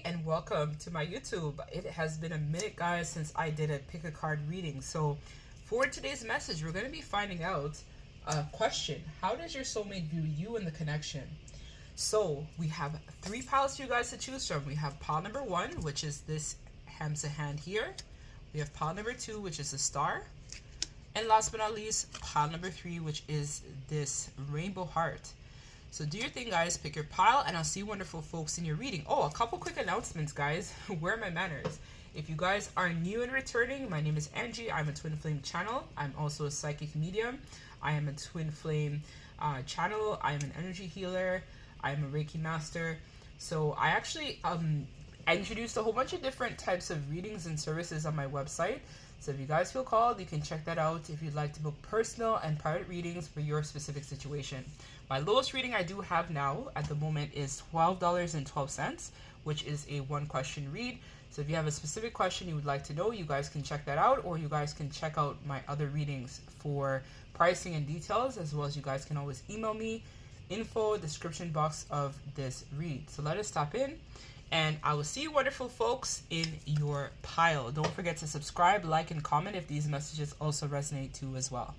And welcome to my YouTube. It has been a minute, guys, since I did a pick a card reading. So for today's message, we're going to be finding out a question. How does your soulmate view you in the connection? So we have 3 piles for you guys to choose from. We have pile number 1, which is this Hamsa hand here. We have pile number 2, which is a star. And last but not least, pile number 3, which is this rainbow heart. So do your thing, guys. Pick your pile, and I'll see wonderful folks in your reading. Oh, a couple quick announcements, guys. Where are my manners? If you guys are new and returning, my name is Angie. I'm a Twin Flame channel. I'm also a psychic medium. I am a Twin Flame channel. I am an energy healer. I am a Reiki master. So I actually I introduced a whole bunch of different types of readings and services on my website. So if you guys feel called, you can check that out if you'd like to book personal and private readings for your specific situation. My lowest reading I do have now at the moment is $12.12, which is a 1-question read. So if you have a specific question you would like to know, you guys can check that out, or you guys can check out my other readings for pricing and details, as well as you guys can always email me, info, description box of this read. So let us stop in, and I will see you wonderful folks in your pile. Don't forget to subscribe, like, and comment if these messages also resonate too as well.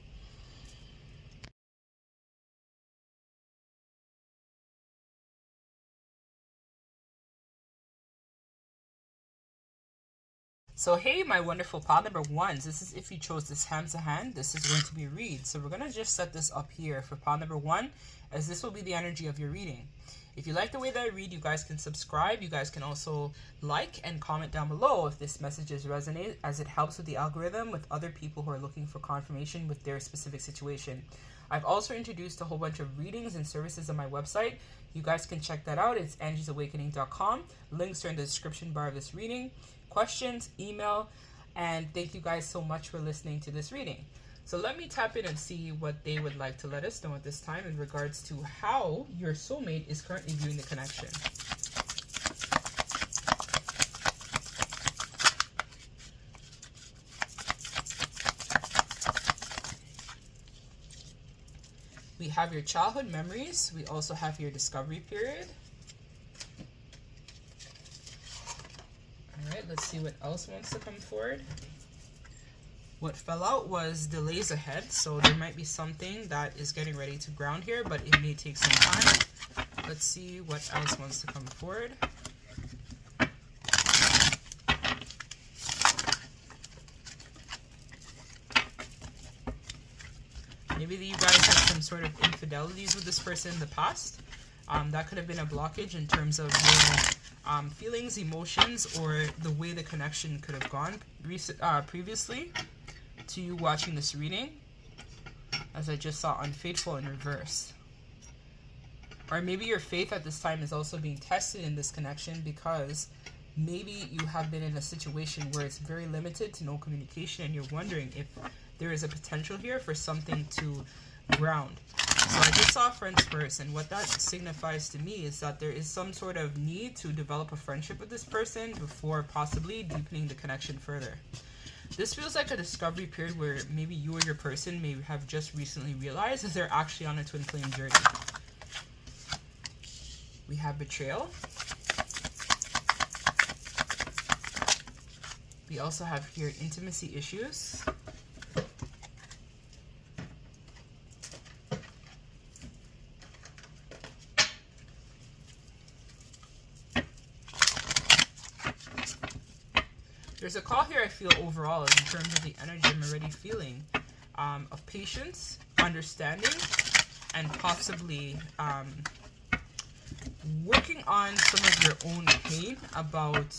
So hey, my wonderful pile number 1s, this is if you chose this Hamsa hand, this is going to be a read. So we're going to just set this up here for pile number 1, as this will be the energy of your reading. If you like the way that I read, you guys can subscribe. You guys can also like and comment down below if this messages resonate, as it helps with the algorithm with other people who are looking for confirmation with their specific situation. I've also introduced a whole bunch of readings and services on my website. You guys can check that out. It's angiesawakening.com. Links are in the description bar of this reading. Questions, email, and thank you guys so much for listening to this reading. So let me tap in and see what they would like to let us know at this time in regards to how your soulmate is currently viewing the connection. We have your childhood memories. We also have your discovery period. Alright, let's see what else wants to come forward. What fell out was delays ahead, so there might be something that is getting ready to ground here, but it may take some time. Let's see what else wants to come forward. Maybe you guys had some sort of infidelities with this person in the past. That could have been a blockage in terms of your feelings, emotions, or the way the connection could have gone previously to you watching this reading, as I just saw unfaithful in reverse. Or maybe your faith at this time is also being tested in this connection, because maybe you have been in a situation where it's very limited to no communication, and you're wondering if there is a potential here for something to ground. So I just saw friends first, and what that signifies to me is that there is some sort of need to develop a friendship with this person before possibly deepening the connection further. This feels like a discovery period where maybe you or your person may have just recently realized that they're actually on a twin flame journey. We have betrayal. We also have here intimacy issues. There's a call here I feel overall in terms of the energy I'm already feeling of patience, understanding, and possibly working on some of your own pain about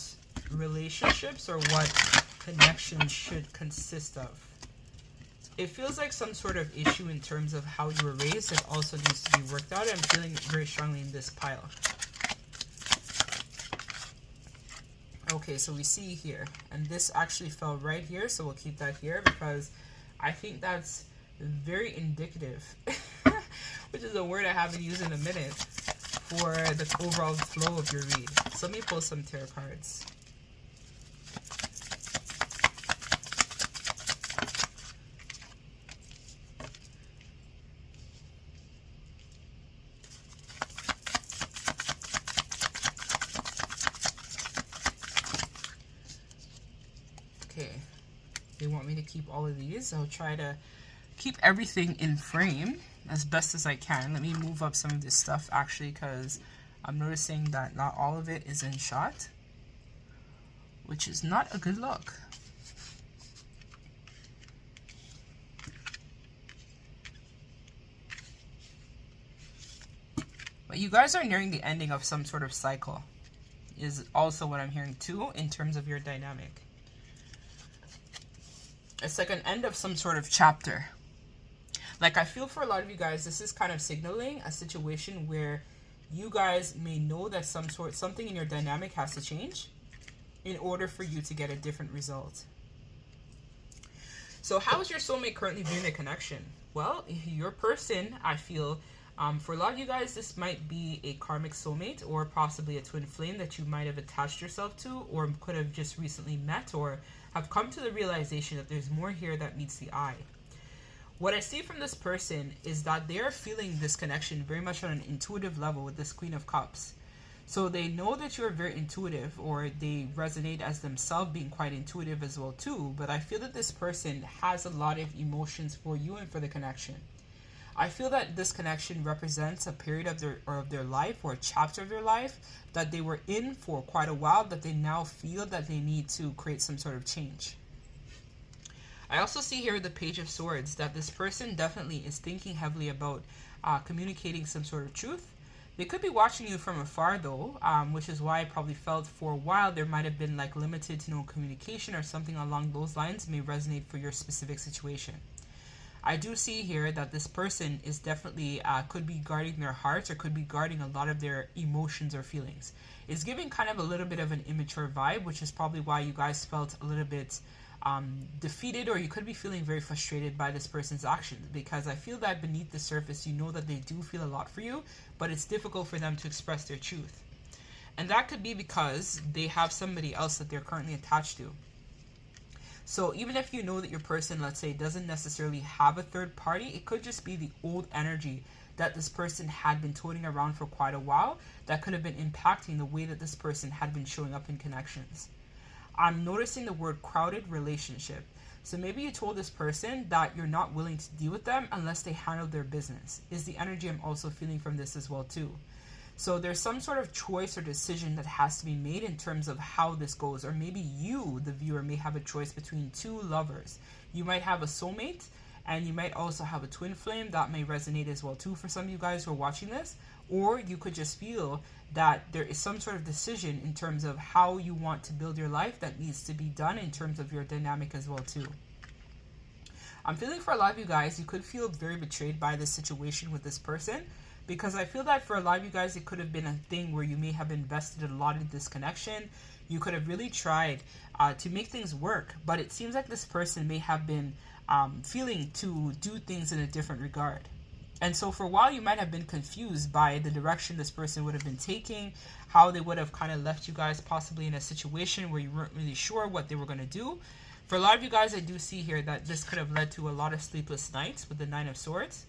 relationships or what connection should consist of. It feels like some sort of issue in terms of how you were raised that also needs to be worked out. I'm feeling it very strongly in this pile. Okay, so we see here, and this actually fell right here, so we'll keep that here because I think that's very indicative, which is a word I haven't used in a minute, for the overall flow of your read. So let me pull some tarot cards. Okay, they want me to keep all of these. I'll try to keep everything in frame as best as I can. Let me move up some of this stuff actually, because I'm noticing that not all of it is in shot, which is not a good look. But you guys are nearing the ending of some sort of cycle, is also what I'm hearing too, in terms of your dynamic. It's like an end of some sort of chapter. Like, I feel for a lot of you guys, this is kind of signaling a situation where you guys may know that something in your dynamic has to change in order for you to get a different result. So how is your soulmate currently viewing the connection? Well, your person, I feel, for a lot of you guys, this might be a karmic soulmate or possibly a twin flame that you might have attached yourself to, or could have just recently met, or have come to the realization that there's more here that meets the eye. What I see from this person is that they are feeling this connection very much on an intuitive level with this Queen of Cups. So they know that you're very intuitive, or they resonate as themselves being quite intuitive as well too, but I feel that this person has a lot of emotions for you and for the connection. I feel that this connection represents a period of their life, or a chapter of their life that they were in for quite a while, that they now feel that they need to create some sort of change. I also see here the Page of Swords, that this person definitely is thinking heavily about communicating some sort of truth. They could be watching you from afar though, which is why I probably felt for a while there might have been like limited to no communication, or something along those lines may resonate for your specific situation. I do see here that this person is definitely could be guarding their hearts, or could be guarding a lot of their emotions or feelings. It's giving kind of a little bit of an immature vibe, which is probably why you guys felt a little bit defeated, or you could be feeling very frustrated by this person's actions, because I feel that beneath the surface you know that they do feel a lot for you, but it's difficult for them to express their truth. And that could be because they have somebody else that they're currently attached to. So even if you know that your person, let's say, doesn't necessarily have a third party, it could just be the old energy that this person had been toting around for quite a while that could have been impacting the way that this person had been showing up in connections. I'm noticing the word crowded relationship. So maybe you told this person that you're not willing to deal with them unless they handle their business, is the energy I'm also feeling from this as well too. So there's some sort of choice or decision that has to be made in terms of how this goes. Or maybe you, the viewer, may have a choice between two lovers. You might have a soulmate, and you might also have a twin flame. That may resonate as well too for some of you guys who are watching this. Or you could just feel that there is some sort of decision in terms of how you want to build your life that needs to be done in terms of your dynamic as well too. I'm feeling for a lot of you guys, you could feel very betrayed by this situation with this person, because I feel that for a lot of you guys, it could have been a thing where you may have invested a lot in this connection. You could have really tried to make things work, but it seems like this person may have been feeling to do things in a different regard. And so for a while, you might have been confused by the direction this person would have been taking, how they would have kind of left you guys possibly in a situation where you weren't really sure what they were going to do. For a lot of you guys, I do see here that this could have led to a lot of sleepless nights with the Nine of Swords.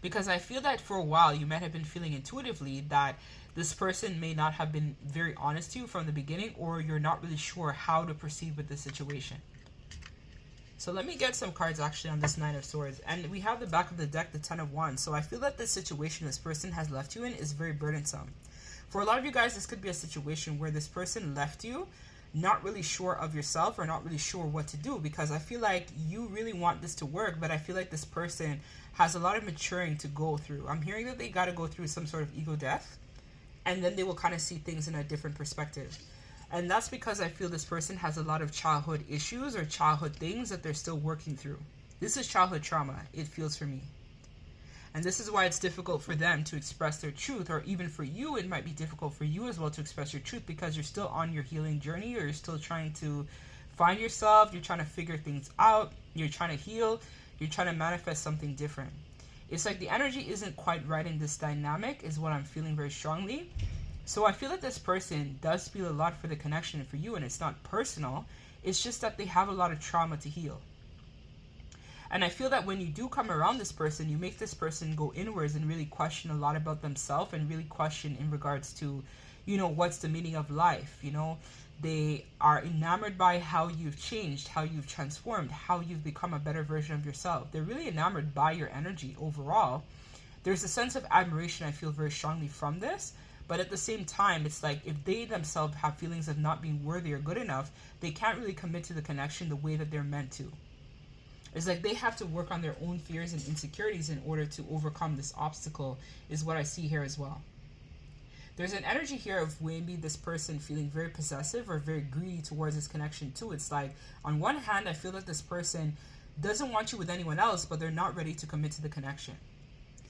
Because I feel that for a while, you might have been feeling intuitively that this person may not have been very honest to you from the beginning, or you're not really sure how to proceed with the situation. So let me get some cards actually on this Nine of Swords. And we have the back of the deck, the Ten of Wands. So I feel that the situation this person has left you in is very burdensome. For a lot of you guys, this could be a situation where this person left you not really sure of yourself, or not really sure what to do, because I feel like you really want this to work, but I feel like this person has a lot of maturing to go through. I'm hearing that they got to go through some sort of ego death, and then they will kind of see things in a different perspective. And that's because I feel this person has a lot of childhood issues or childhood things that they're still working through. This is childhood trauma, it feels for me. And this is why it's difficult for them to express their truth, or even for you, it might be difficult for you as well to express your truth, because you're still on your healing journey, or you're still trying to find yourself, you're trying to figure things out, you're trying to heal, you're trying to manifest something different. It's like the energy isn't quite right in this dynamic is what I'm feeling very strongly. So I feel that this person does feel a lot for the connection for you, and it's not personal. It's just that they have a lot of trauma to heal. And I feel that when you do come around this person, you make this person go inwards and really question a lot about themselves, and really question in regards to, you know, what's the meaning of life, you know. They are enamored by how you've changed, how you've transformed, how you've become a better version of yourself. They're really enamored by your energy overall. There's a sense of admiration I feel very strongly from this. But at the same time, it's like if they themselves have feelings of not being worthy or good enough, they can't really commit to the connection the way that they're meant to. It's like they have to work on their own fears and insecurities in order to overcome this obstacle, is what I see here as well. There's an energy here of maybe this person feeling very possessive or very greedy towards this connection too. It's like, on one hand, I feel that this person doesn't want you with anyone else, but they're not ready to commit to the connection.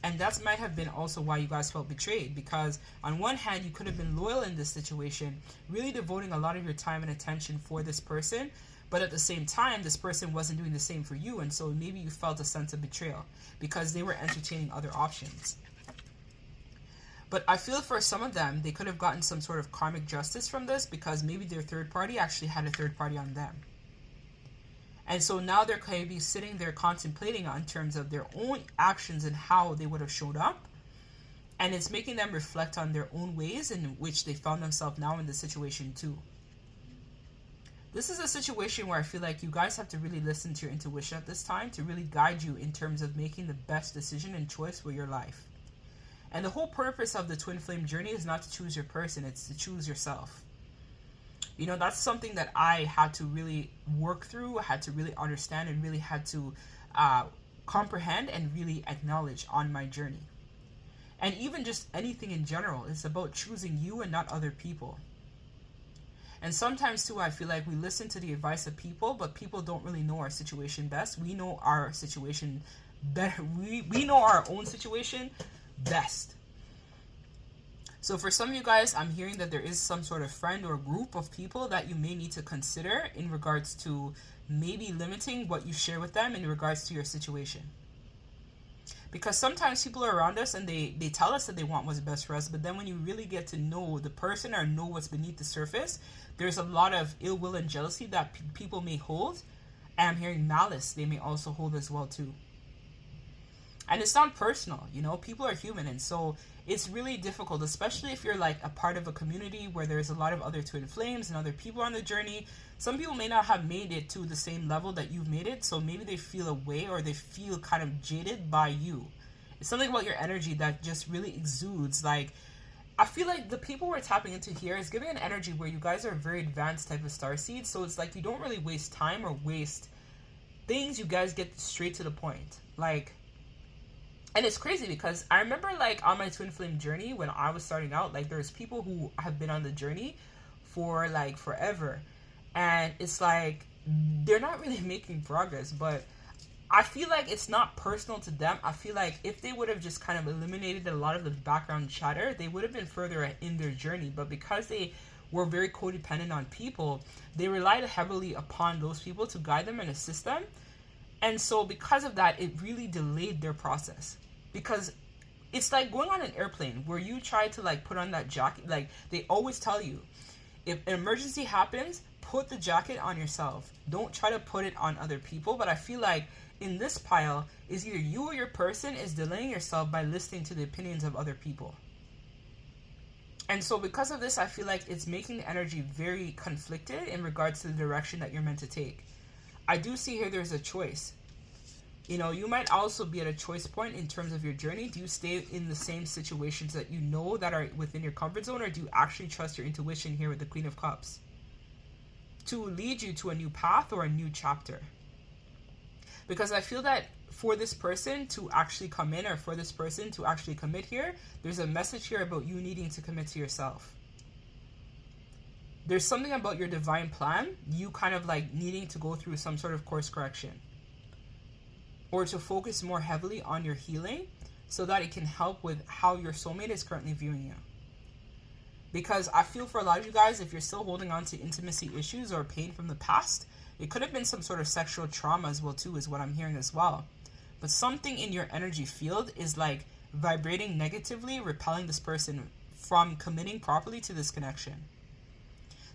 And that might have been also why you guys felt betrayed, because on one hand, you could have been loyal in this situation, really devoting a lot of your time and attention for this person, but at the same time, this person wasn't doing the same for you, and so maybe you felt a sense of betrayal because they were entertaining other options. But I feel for some of them, they could have gotten some sort of karmic justice from this, because maybe their third party actually had a third party on them. And so now they're going to be sitting there contemplating on terms of their own actions and how they would have showed up. And it's making them reflect on their own ways in which they found themselves now in this situation too. This is a situation where I feel like you guys have to really listen to your intuition at this time to really guide you in terms of making the best decision and choice for your life. And the whole purpose of the twin flame journey is not to choose your person, it's to choose yourself. You know, that's something that I had to really work through, I had to really understand, and really had to comprehend and really acknowledge on my journey. And even just anything in general, it's about choosing you and not other people. And sometimes too, I feel like we listen to the advice of people, but people don't really know our situation best. We know our situation better. We know our own situation best. So for some of you guys, I'm hearing that there is some sort of friend or group of people that you may need to consider in regards to maybe limiting what you share with them in regards to your situation. Because sometimes people are around us and they tell us that they want what's best for us, but then when you really get to know the person or know what's beneath the surface, there's a lot of ill will and jealousy that people may hold. And I'm hearing malice they may also hold as well too. And it's not personal, you know, people are human, and so it's really difficult, especially if you're like a part of a community where there's a lot of other twin flames and other people on the journey. Some people may not have made it to the same level that you've made it, so maybe they feel away or they feel kind of jaded by you. It's something about your energy that just really exudes. Like, I feel like the people we're tapping into here is giving an energy where you guys are a very advanced type of starseed, so it's like you don't really waste time or waste things. You guys get straight to the point. Like, and it's crazy because I remember like on my twin flame journey when I was starting out, like there's people who have been on the journey for like forever, and it's like they're not really making progress, but I feel like it's not personal to them. I feel like if they would have just kind of eliminated a lot of the background chatter, they would have been further in their journey. But because they were very codependent on people, they relied heavily upon those people to guide them and assist them. And so because of that, it really delayed their process. Because it's like going on an airplane where you try to like put on that jacket. Like they always tell you, if an emergency happens, put the jacket on yourself. Don't try to put it on other people. But I feel like in this pile is either you or your person is delaying yourself by listening to the opinions of other people. And so because of this, I feel like it's making the energy very conflicted in regards to the direction that you're meant to take. I do see here there's a choice. You know, you might also be at a choice point in terms of your journey. Do you stay in the same situations that you know that are within your comfort zone, or do you actually trust your intuition here with the Queen of Cups to lead you to a new path or a new chapter? Because I feel that for this person to actually come in, or for this person to actually commit here, there's a message here about you needing to commit to yourself. There's something about your divine plan, you kind of like needing to go through some sort of course correction, or to focus more heavily on your healing so that it can help with how your soulmate is currently viewing you. Because I feel for a lot of you guys, if you're still holding on to intimacy issues or pain from the past, it could have been some sort of sexual trauma as well too, is what I'm hearing as well. but something in your energy field is like vibrating negatively, repelling this person from committing properly to this connection.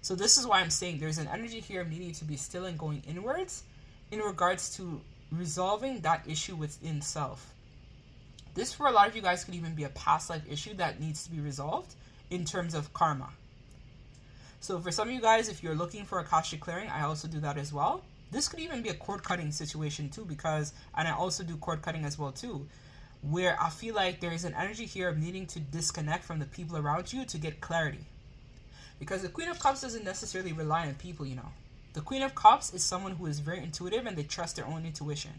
So this is why I'm saying there's an energy here needing to be still and going inwards in regards to resolving that issue within self. This, for a lot of you guys, could even be a past life issue that needs to be resolved in terms of karma. So for some of you guys, if you're looking for Akashic clearing, I also do that as well. This could even be a cord cutting situation too, because, and I also do cord cutting as well too, where I feel like there is an energy here of needing to disconnect from the people around you to get clarity. Because the Queen of Cups doesn't necessarily rely on people, you know. The Queen of Cups is someone who is very intuitive and they trust their own intuition.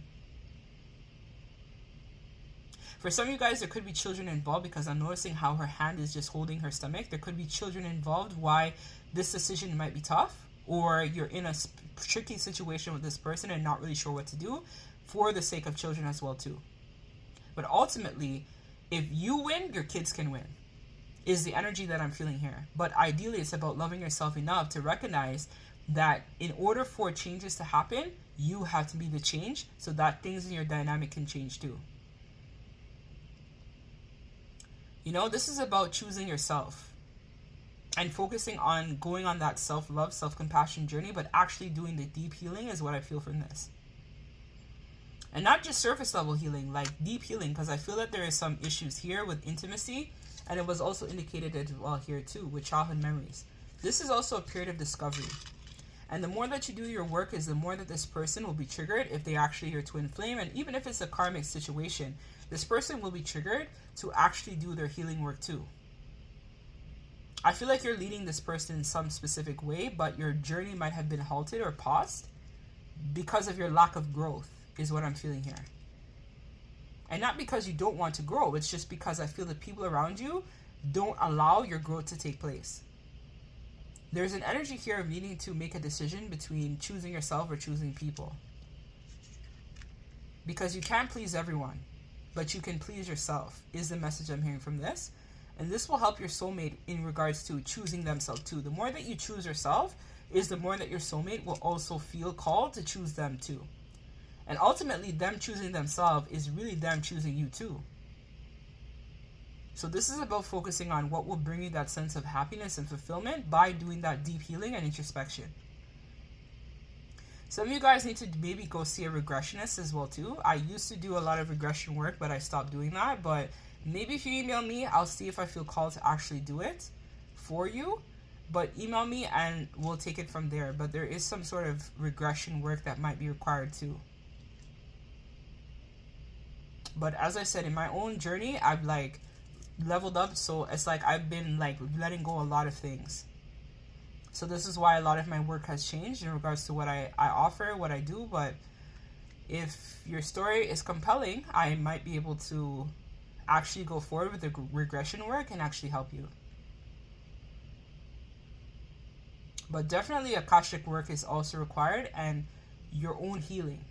For some of you guys, there could be children involved, because I'm noticing how her hand is just holding her stomach. There could be children involved why this decision might be tough, or you're in a tricky situation with this person and not really sure what to do for the sake of children as well too. But ultimately, if you win, your kids can win, is the energy that I'm feeling here. But ideally, it's about loving yourself enough to recognize that in order for changes to happen, you have to be the change so that things in your dynamic can change too. You know, this is about choosing yourself and focusing on going on that self-love, self-compassion journey, but actually doing the deep healing is what I feel from this. And not just surface level healing, like deep healing, because I feel that there is some issues here with intimacy, and it was also indicated as well here too with childhood memories. This is also a period of discovery. And the more that you do your work is the more that this person will be triggered if they actually your twin flame. And even if it's a karmic situation, this person will be triggered to actually do their healing work too. I feel like you're leading this person in some specific way, but your journey might have been halted or paused because of your lack of growth, is what I'm feeling here. And not because you don't want to grow, it's just because I feel the people around you don't allow your growth to take place. There's an energy here of needing to make a decision between choosing yourself or choosing people. Because you can't please everyone, but you can please yourself, is the message I'm hearing from this. And this will help your soulmate in regards to choosing themselves too. The more that you choose yourself is the more that your soulmate will also feel called to choose them too. And ultimately, them choosing themselves is really them choosing you too. So this is about focusing on what will bring you that sense of happiness and fulfillment by doing that deep healing and introspection. Some of you guys need to maybe go see a regressionist as well too. I used to do a lot of regression work, but I stopped doing that. But maybe if you email me, I'll see if I feel called to actually do it for you. But email me and we'll take it from there. But there is some sort of regression work that might be required too. But as I said, in my own journey, I've like leveled up. So it's like I've been like letting go a lot of things. So this is why a lot of my work has changed in regards to what I offer, what I do. But if your story is compelling, I might be able to actually go forward with the regression work and actually help you. But definitely Akashic work is also required, and your own healing.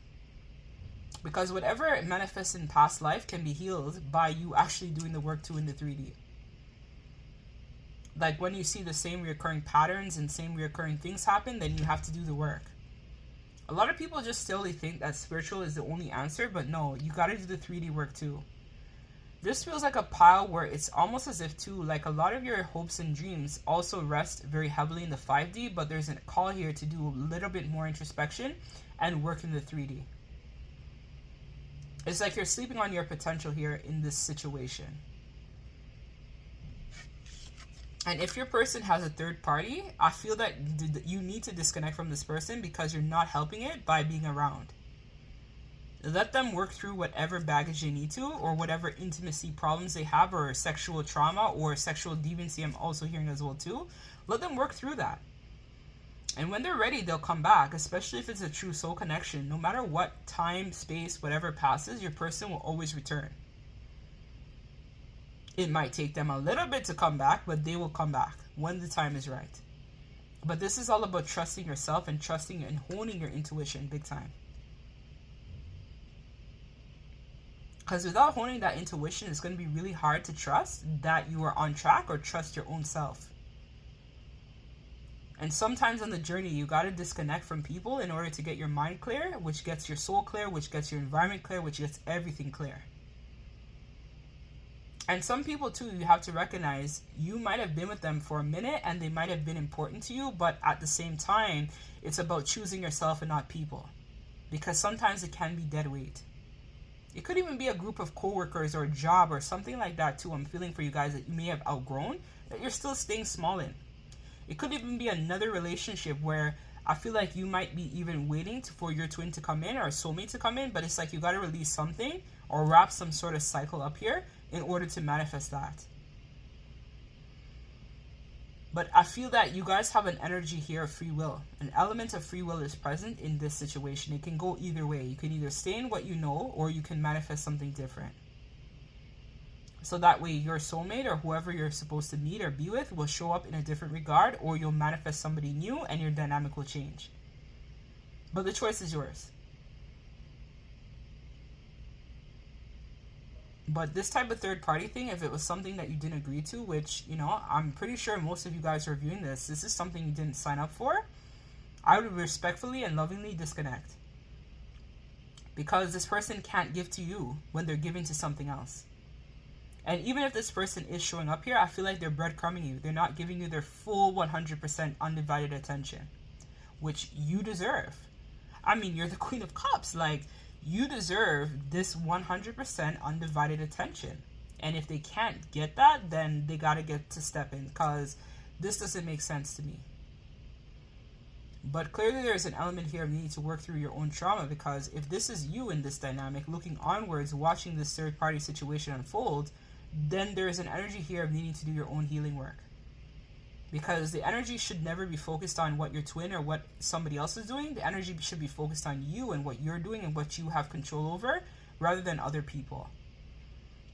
Because whatever manifests in past life can be healed by you actually doing the work too in the 3D. Like when you see the same reoccurring patterns and same reoccurring things happen, then you have to do the work. A lot of people just still think that spiritual is the only answer, but no, you got to do the 3D work too. This feels like a pile where it's almost as if too, like a lot of your hopes and dreams also rest very heavily in the 5D, but there's a call here to do a little bit more introspection and work in the 3D. It's like you're sleeping on your potential here in this situation. And if your person has a third party, I feel that you need to disconnect from this person because you're not helping it by being around. Let them work through whatever baggage they need to, or whatever intimacy problems they have, or sexual trauma, or sexual deviancy I'm also hearing as well too. Let them work through that. And when they're ready, they'll come back, especially if it's a true soul connection. No matter what time, space, whatever passes, your person will always return. It might take them a little bit to come back, but they will come back when the time is right. But this is all about trusting yourself and trusting and honing your intuition big time. Because without honing that intuition, it's going to be really hard to trust that you are on track or trust your own self. And sometimes on the journey, you got to disconnect from people in order to get your mind clear, which gets your soul clear, which gets your environment clear, which gets everything clear. And some people too, you have to recognize you might have been with them for a minute and they might have been important to you, but at the same time, it's about choosing yourself and not people. Because sometimes it can be dead weight. It could even be a group of coworkers or a job or something like that too. I'm feeling for you guys that you may have outgrown, that you're still staying small in. It could even be another relationship where I feel like you might be even waiting for your twin to come in or a soulmate to come in, but it's like you got to release something or wrap some sort of cycle up here in order to manifest that. But I feel that you guys have an energy here of free will. An element of free will is present in this situation. It can go either way. You can either stay in what you know or you can manifest something different. So that way your soulmate or whoever you're supposed to meet or be with will show up in a different regard, or you'll manifest somebody new and your dynamic will change. But the choice is yours. But this type of third party thing, if it was something that you didn't agree to, which, you know, I'm pretty sure most of you guys who are viewing this is something you didn't sign up for, I would respectfully and lovingly disconnect. Because this person can't give to you when they're giving to something else. And even if this person is showing up here, I feel like they're breadcrumbing you. They're not giving you their full 100% undivided attention, which you deserve. I mean, you're the Queen of Cups. Like, you deserve this 100% undivided attention. And if they can't get that, then they got to get to step in, because this doesn't make sense to me. But clearly there's an element here of needing to work through your own trauma, because if this is you in this dynamic, looking onwards, watching this third party situation unfold, then there's an energy here of needing to do your own healing work. Because the energy should never be focused on what your twin or what somebody else is doing. The energy should be focused on you and what you're doing and what you have control over, rather than other people.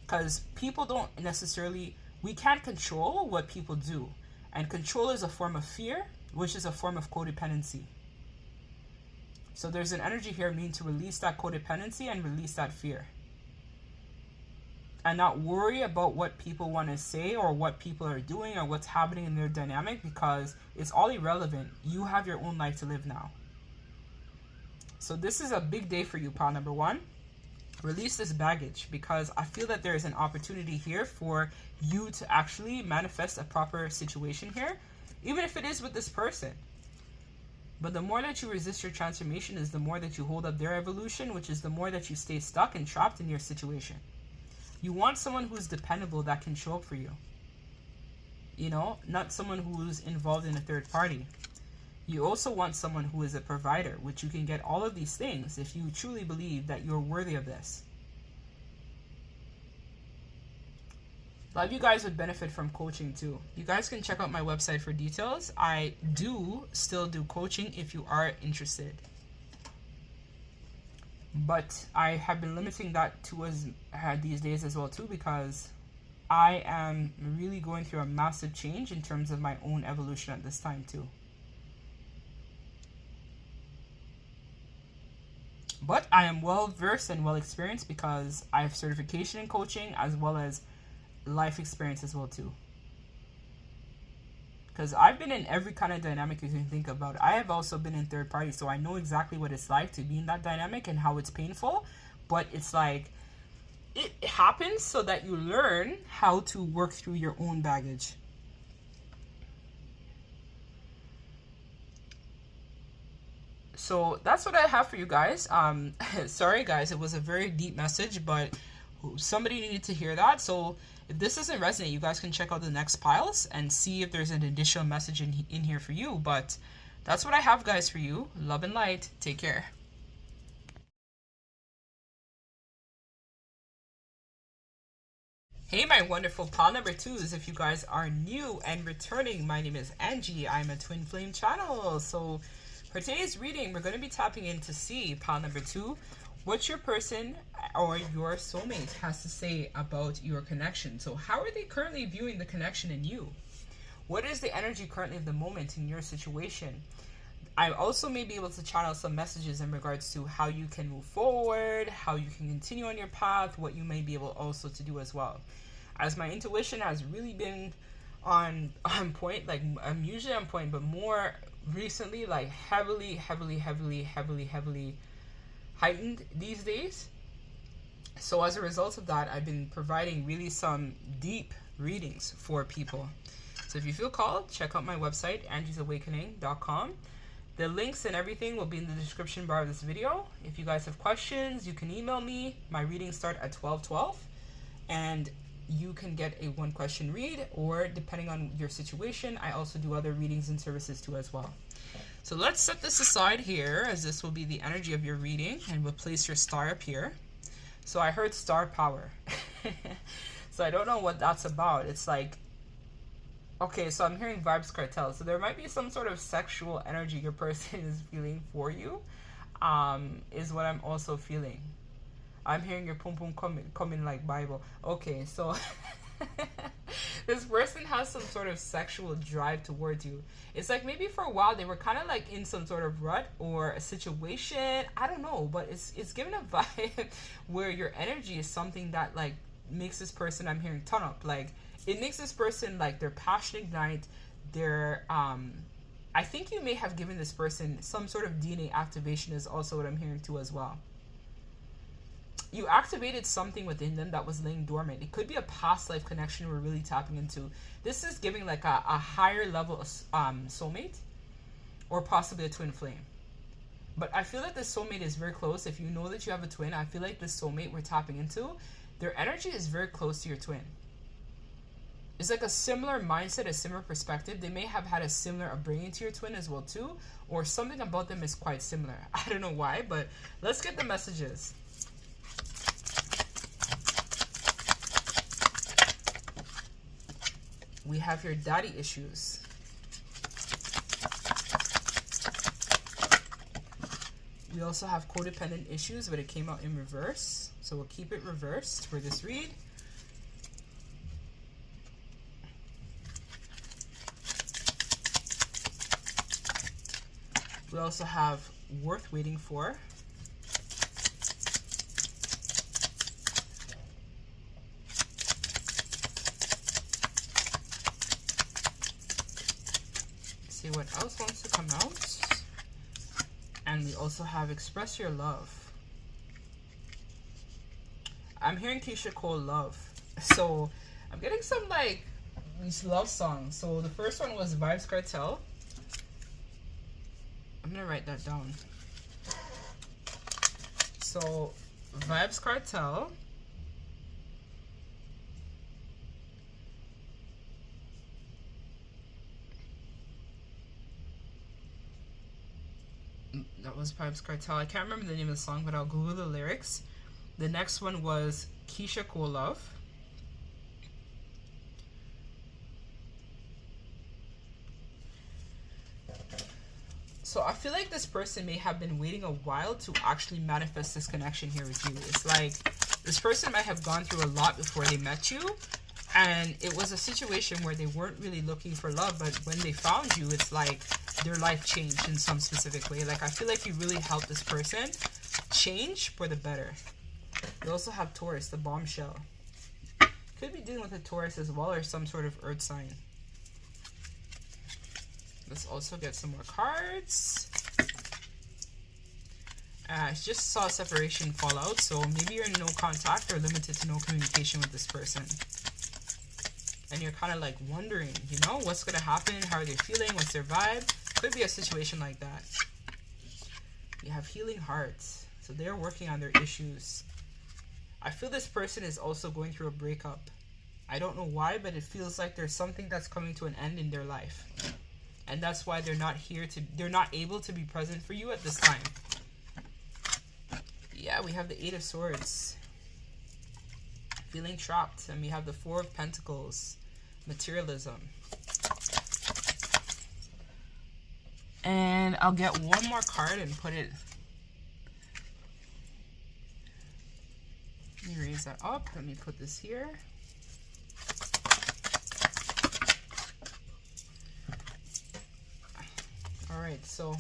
Because people don't necessarily, we can't control what people do. And control is a form of fear, which is a form of codependency. So there's an energy here needing to release that codependency and release that fear. And not worry about what people want to say or what people are doing or what's happening in their dynamic, because it's all irrelevant. You have your own life to live now. So this is a big day for you, pile number one. Release this baggage, because I feel that there is an opportunity here for you to actually manifest a proper situation here, even if it is with this person. But the more that you resist your transformation is the more that you hold up their evolution, which is the more that you stay stuck and trapped in your situation. You want someone who's dependable, that can show up for you. You know, not someone who's involved in a third party. You also want someone who is a provider, which you can get all of these things if you truly believe that you're worthy of this. A lot of you guys would benefit from coaching too. You guys can check out my website for details. I do still do coaching if you are interested. But I have been limiting that to these days as well too, because I am really going through a massive change in terms of my own evolution at this time too. But I am well versed and well experienced because I have certification in coaching as well as life experience as well too. Because I've been in every kind of dynamic you can think about. I have also been in third party, so I know exactly what it's like to be in that dynamic and how it's painful. But it's like, it happens so that you learn how to work through your own baggage. So that's what I have for you guys. Sorry guys, it was a very deep message, but somebody needed to hear that. So if this doesn't resonate, you guys can check out the next piles and see if there's an additional message in here for you. But that's what I have, guys, for you. Love and light. Take care. Hey, my wonderful pile number twos. If you guys are new and returning, my name is Angie. I'm a twin flame channel. So for today's reading, we're going to be tapping in to see, pile number two, what your person or your soulmate has to say about your connection. So how are they currently viewing the connection in you? What is the energy currently of the moment in your situation? I also may be able to channel some messages in regards to how you can move forward, how you can continue on your path, what you may be able also to do as well. As my intuition has really been on point. Like, I'm usually on point, but more recently, like heavily heightened these days. So as a result of that, I've been providing really some deep readings for people. So if you feel called, check out my website, angiesawakening.com. The links and everything will be in the description bar of this video. If you guys have questions, you can email me. My readings start at 12:12, and you can get a one question read, or depending on your situation, I also do other readings and services too as well. So let's set this aside here, as this will be the energy of your reading, and we'll place your star up here. So I heard star power. So I don't know what that's about. It's like, okay, so I'm hearing vibes cartel. So there might be some sort of sexual energy your person is feeling for you, is what I'm also feeling. I'm hearing your pum pum coming like Bible. Okay, so this person has some sort of sexual drive towards you. It's like maybe for a while they were kind of like in some sort of rut or a situation. I don't know, but it's giving a vibe where your energy is something that like makes this person, I'm hearing, ton up. Like, it makes this person like their passion ignite. Their I think you may have given this person some sort of DNA activation, is also what I'm hearing too as well. You activated something within them that was laying dormant. It could be a past life connection we're really tapping into. This is giving like a higher level of soulmate, or possibly a twin flame. But I feel like the soulmate is very close. If you know that you have a twin, I feel like the soulmate we're tapping into, their energy is very close to your twin. It's like a similar mindset, a similar perspective. They may have had a similar upbringing to your twin as well too, or something about them is quite similar. I don't know why, but let's get the messages. We have your daddy issues. We also have codependent issues, but it came out in reverse. So we'll keep it reversed for this read. We also have worth waiting for. See what else wants to come out. And we also have express your love. I'm hearing Keisha Cole love. So I'm getting some like these love songs. So the first one was Vibes Cartel. I'm gonna write that down. So Vibes Cartel. That was Vibes Cartel. I can't remember the name of the song, but I'll Google the lyrics. The next one was Keisha Cole Love. So I feel like this person may have been waiting a while to actually manifest this connection here with you. It's like this person might have gone through a lot before they met you, and it was a situation where they weren't really looking for love, but when they found you, it's like their life changed in some specific way. Like, I feel like you really helped this person change for the better. We also have Taurus, the bombshell. Could be dealing with a Taurus as well, or some sort of earth sign. Let's also get some more cards. I just saw separation fall out, so maybe you're in no contact or limited to no communication with this person. And you're kind of like wondering, you know, what's going to happen? How are they feeling? What's their vibe? Could be a situation like that. You have healing hearts. So they're working on their issues. I feel this person is also going through a breakup. I don't know why, but it feels like there's something that's coming to an end in their life. And that's why they're not able to be present for you at this time. Yeah, we have the 8 of Swords. Feeling trapped. And we have the 4 of Pentacles. Materialism. And I'll get one more card and put it... Let me raise that up. Let me put this here. Alright, so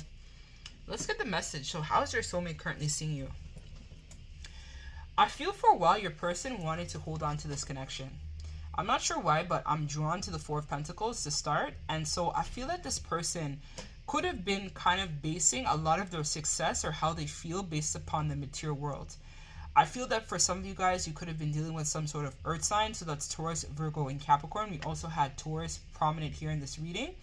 let's get the message. So how is your soulmate currently seeing you? I feel for a while your person wanted to hold on to this connection. I'm not sure why, but I'm drawn to the Four of Pentacles to start. And so I feel that this person could have been kind of basing a lot of their success or how they feel based upon the material world. I feel that for some of you guys, you could have been dealing with some sort of earth sign. So that's Taurus, Virgo, and Capricorn. We also had Taurus prominent here in this reading.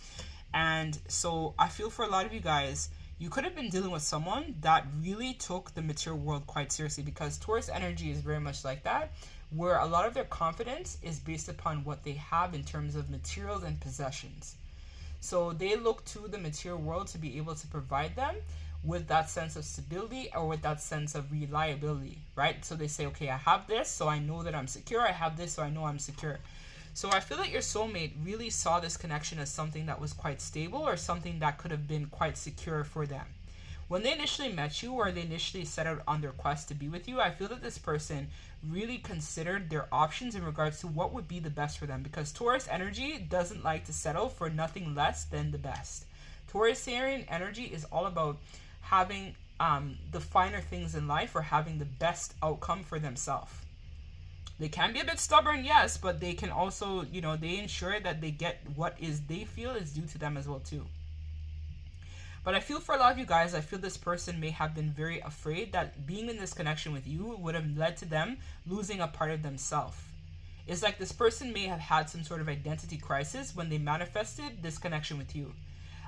And so I feel for a lot of you guys, you could have been dealing with someone that really took the material world quite seriously, because Taurus energy is very much like that, where a lot of their confidence is based upon what they have in terms of materials and possessions. So they look to the material world to be able to provide them with that sense of stability or with that sense of reliability, right? So they say, okay, I have this, so I know that I'm secure. I have this, so I know I'm secure. So I feel that your soulmate really saw this connection as something that was quite stable or something that could have been quite secure for them. When they initially met you or they initially set out on their quest to be with you, I feel that this person really considered their options in regards to what would be the best for them, because Taurus energy doesn't like to settle for nothing less than the best. Taurus energy is all about having the finer things in life or having the best outcome for themselves. They can be a bit stubborn, yes, but they can also, you know, they ensure that they get what is they feel is due to them as well too. But I feel for a lot of you guys, I feel this person may have been very afraid that being in this connection with you would have led to them losing a part of themselves. It's like this person may have had some sort of identity crisis when they manifested this connection with you.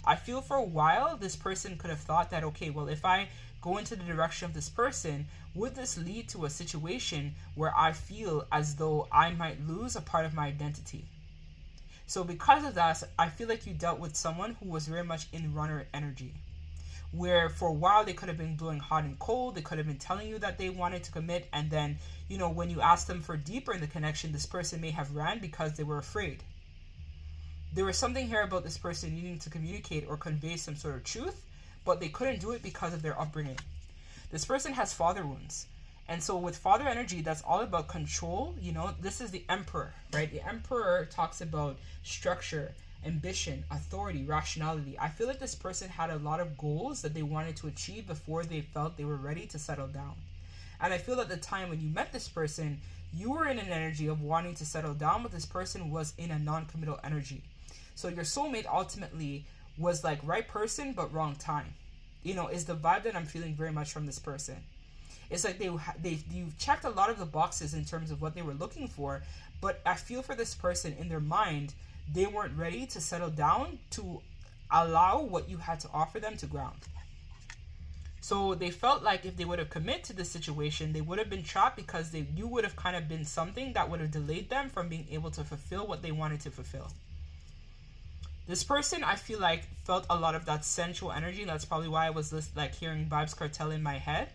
I feel for a while, this person could have thought that, okay, well, if I go into the direction of this person, would this lead to a situation where I feel as though I might lose a part of my identity? So because of that, I feel like you dealt with someone who was very much in runner energy, where for a while they could have been blowing hot and cold. They could have been telling you that they wanted to commit. And then, you know, when you asked them for deeper in the connection, this person may have ran because they were afraid. There was something here about this person needing to communicate or convey some sort of truth, but they couldn't do it because of their upbringing. This person has father wounds. And so with father energy, that's all about control. You know, this is the emperor, right? The emperor talks about structure, ambition, authority, rationality. I feel like this person had a lot of goals that they wanted to achieve before they felt they were ready to settle down. And I feel at the time when you met this person, you were in an energy of wanting to settle down, but this person was in a non-committal energy. So your soulmate ultimately was like right person, but wrong time. You know, is the vibe that I'm feeling very much from this person. It's like you've checked a lot of the boxes in terms of what they were looking for, but I feel for this person in their mind, they weren't ready to settle down to allow what you had to offer them to ground. So they felt like if they would have committed to this situation, they would have been trapped because you would have kind of been something that would have delayed them from being able to fulfill what they wanted to fulfill. This person, I feel like, felt a lot of that sensual energy. That's probably why I was like hearing Vibes Cartel in my head.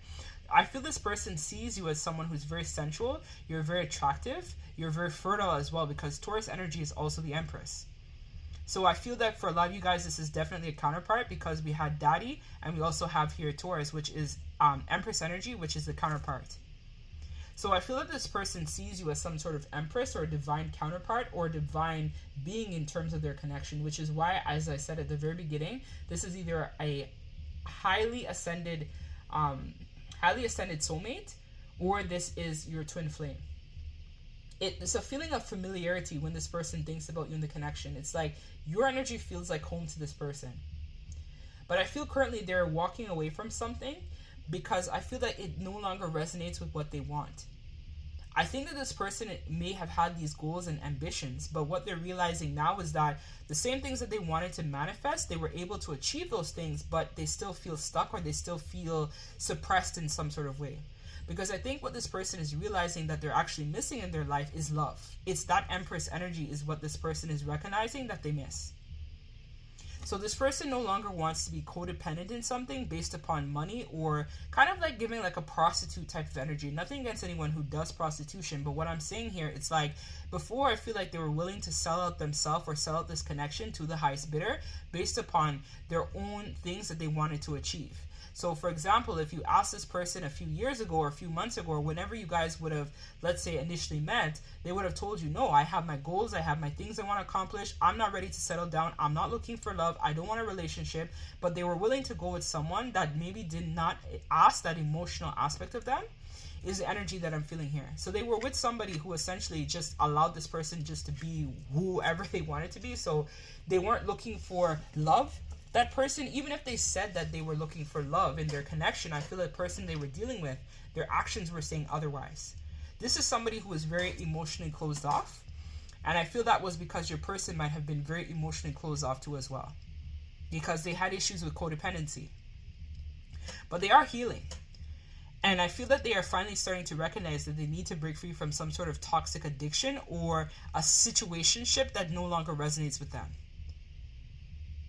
I feel this person sees you as someone who's very sensual. You're very attractive. You're very fertile as well, because Taurus energy is also the Empress. So I feel that for a lot of you guys, this is definitely a counterpart, because we had Daddy and we also have here Taurus, which is Empress energy, which is the counterpart. So I feel that this person sees you as some sort of Empress or a divine counterpart or divine being in terms of their connection, which is why, as I said at the very beginning, this is either a highly ascended soulmate, or this is your twin flame. It's a feeling of familiarity when this person thinks about you in the connection. It's like your energy feels like home to this person. But I feel currently they're walking away from something because I feel that it no longer resonates with what they want. I think that this person may have had these goals and ambitions, but what they're realizing now is that the same things that they wanted to manifest, they were able to achieve those things, but they still feel stuck or they still feel suppressed in some sort of way. Because I think what this person is realizing that they're actually missing in their life is love. It's that Empress energy is what this person is recognizing that they miss. So this person no longer wants to be codependent in something based upon money, or kind of like giving like a prostitute type of energy. Nothing against anyone who does prostitution, but what I'm saying here, it's like before I feel like they were willing to sell out themselves or sell out this connection to the highest bidder based upon their own things that they wanted to achieve. So for example, if you asked this person a few years ago or a few months ago, or whenever you guys would have, let's say, initially met, they would have told you, no, I have my goals, I have my things I want to accomplish, I'm not ready to settle down, I'm not looking for love, I don't want a relationship. But they were willing to go with someone that maybe did not ask that emotional aspect of them, is the energy that I'm feeling here. So they were with somebody who essentially just allowed this person just to be whoever they wanted to be. So they weren't looking for love. That person, even if they said that they were looking for love in their connection, I feel the person they were dealing with, their actions were saying otherwise. This is somebody who was very emotionally closed off. And I feel that was because your person might have been very emotionally closed off too as well, because they had issues with codependency. But they are healing. And I feel that they are finally starting to recognize that they need to break free from some sort of toxic addiction or a situationship that no longer resonates with them.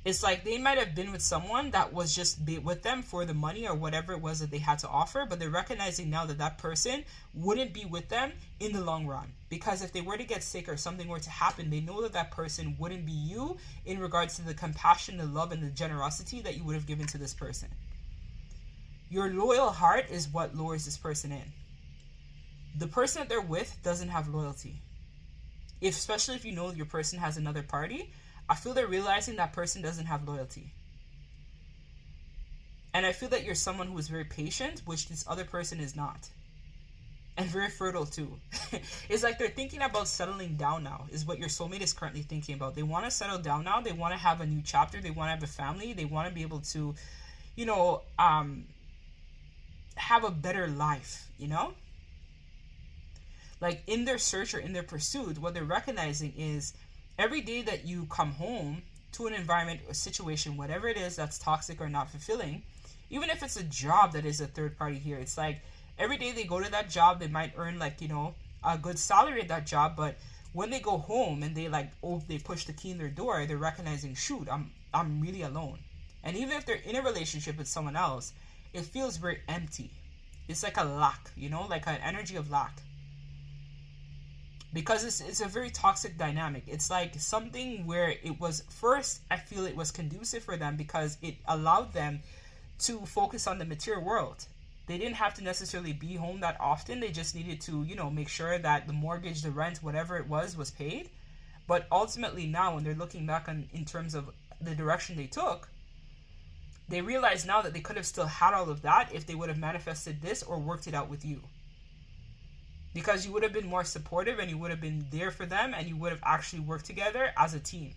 It's like they might have been with someone that was just with them for the money or whatever it was that they had to offer, but they're recognizing now that that person wouldn't be with them in the long run. Because if they were to get sick or something were to happen, they know that that person wouldn't be you in regards to the compassion, the love, and the generosity that you would have given to this person. Your loyal heart is what lures this person in. The person that they're with doesn't have loyalty. Especially if you know your person has another party, I feel they're realizing that person doesn't have loyalty. And I feel that you're someone who is very patient, which this other person is not. And very fertile too. It's like they're thinking about settling down now, is what your soulmate is currently thinking about. They want to settle down now. They want to have a new chapter. They want to have a family. They want to be able to, you know, have a better life, you know? Like in their search or in their pursuit, what they're recognizing is every day that you come home to an environment or situation, whatever it is that's toxic or not fulfilling, even if it's a job that is a third party here, it's like every day they go to that job, they might earn like, you know, a good salary at that job, but when they go home and they like, oh, they push the key in their door, they're recognizing, shoot, I'm really alone. And even if they're in a relationship with someone else, it feels very empty. It's like a lack, you know, like an energy of lack. Because it's a very toxic dynamic. It's like something where it was first, I feel it was conducive for them because it allowed them to focus on the material world. They didn't have to necessarily be home that often. They just needed to, you know, make sure that the mortgage, the rent, whatever it was paid. But ultimately now when they're looking back on in terms of the direction they took, they realize now that they could have still had all of that if they would have manifested this or worked it out with you. Because you would have been more supportive and you would have been there for them and you would have actually worked together as a team.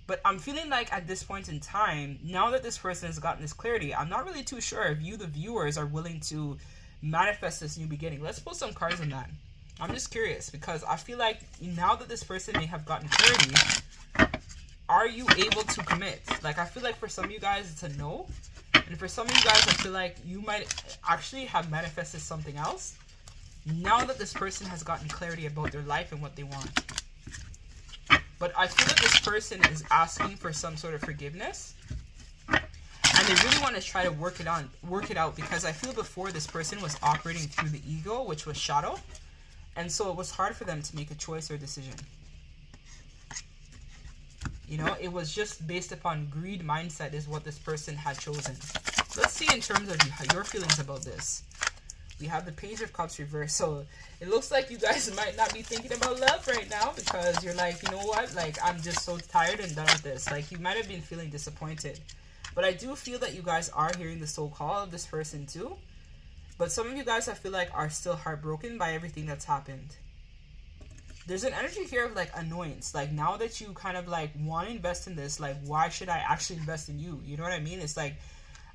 But I'm feeling like at this point in time, now that this person has gotten this clarity, I'm not really too sure if you, the viewers, are willing to manifest this new beginning. Let's pull some cards on that. I'm just curious because I feel like now that this person may have gotten clarity, are you able to commit? Like, I feel like for some of you guys, it's a no. And for some of you guys, I feel like you might actually have manifested something else now that this person has gotten clarity about their life and what they want. But I feel that this person is asking for some sort of forgiveness. And they really want to try to work it out because I feel before this person was operating through the ego, which was shadow. And so it was hard for them to make a choice or decision. You know, it was just based upon greed mindset is what this person had chosen. Let's see in terms of your feelings about this. We have the Page of Cups reversed. So it looks like you guys might not be thinking about love right now because you're like, you know what? Like, I'm just so tired and done with this. Like, you might have been feeling disappointed. But I do feel that you guys are hearing the soul call of this person too. But some of you guys, I feel like, are still heartbroken by everything that's happened. There's an energy here of like annoyance. Like now that you kind of like want to invest in this, like why should I actually invest in you? You know what I mean? It's like,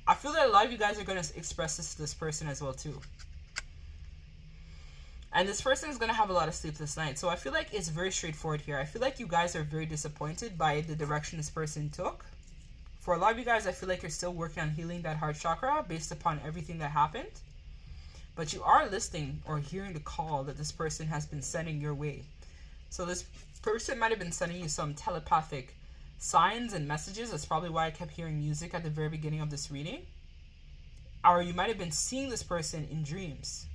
I feel that a lot of you guys are going to express this to this person as well too. And this person is going to have a lot of sleepless nights. So I feel like it's very straightforward here. I feel like you guys are very disappointed by the direction this person took. For a lot of you guys, I feel like you're still working on healing that heart chakra based upon everything that happened. But you are listening or hearing the call that this person has been sending your way. So this person might have been sending you some telepathic signs and messages. That's probably why I kept hearing music at the very beginning of this reading. Or you might have been seeing this person in dreams.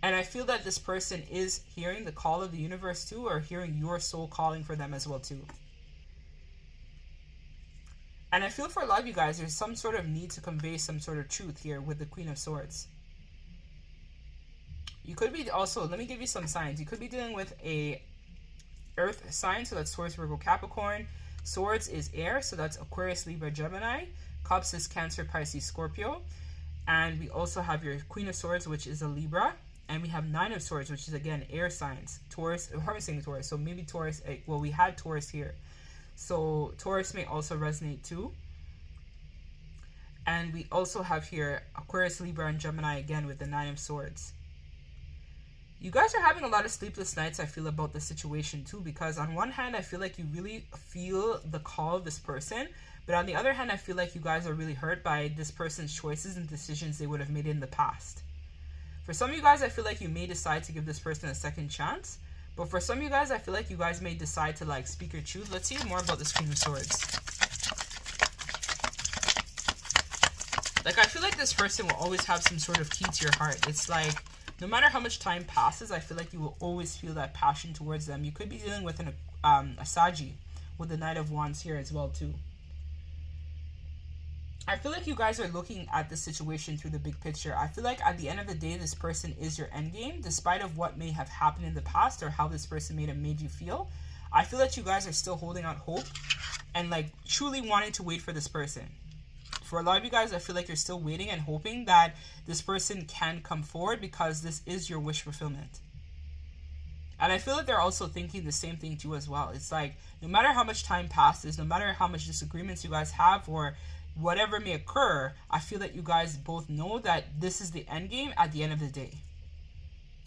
And I feel that this person is hearing the call of the universe too, or hearing your soul calling for them as well too. And I feel for a lot of you guys, there's some sort of need to convey some sort of truth here with the Queen of Swords. You could be also, let me give you some signs. You could be dealing with a earth sign, so that's Taurus, Virgo, Capricorn. Swords is air, so that's Aquarius, Libra, Gemini. Cups is Cancer, Pisces, Scorpio. And we also have your Queen of Swords, which is a Libra. And we have Nine of Swords, which is, again, air signs. Taurus, I'm saying Taurus, so maybe Taurus, well, we had Taurus here. So Taurus may also resonate too. And we also have here Aquarius, Libra, and Gemini, again, with the Nine of Swords. You guys are having a lot of sleepless nights, I feel, about the situation too, because on one hand, I feel like you really feel the call of this person, but on the other hand, I feel like you guys are really hurt by this person's choices and decisions they would have made in the past. For some of you guys, I feel like you may decide to give this person a second chance, but for some of you guys, I feel like you guys may decide to like speak your truth. Let's hear more about this Queen of Swords. Like, I feel like this person will always have some sort of key to your heart. It's like, no matter how much time passes, I feel like you will always feel that passion towards them. You could be dealing with a Sagi with the Knight of Wands here as well too. I feel like you guys are looking at the situation through the big picture. I feel like at the end of the day, this person is your endgame, despite of what may have happened in the past or how this person may have made you feel. I feel that you guys are still holding out hope and like truly wanting to wait for this person. For a lot of you guys, I feel like you're still waiting and hoping that this person can come forward because this is your wish fulfillment. And I feel like they're also thinking the same thing to you as well. It's like, no matter how much time passes, no matter how much disagreements you guys have or whatever may occur, I feel that you guys both know that this is the end game at the end of the day.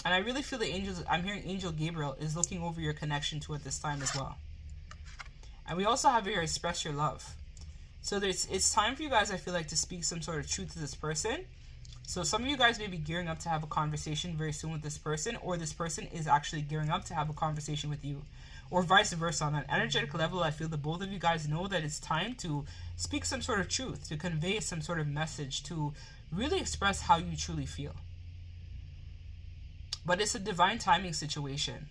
And I really feel the angels, I'm hearing Angel Gabriel is looking over your connection to at this time as well. And we also have here express your love. So it's time for you guys, I feel like, to speak some sort of truth to this person. So some of you guys may be gearing up to have a conversation very soon with this person, or this person is actually gearing up to have a conversation with you, or vice versa. On an energetic level, I feel that both of you guys know that it's time to speak some sort of truth, to convey some sort of message, to really express how you truly feel. But it's a divine timing situation.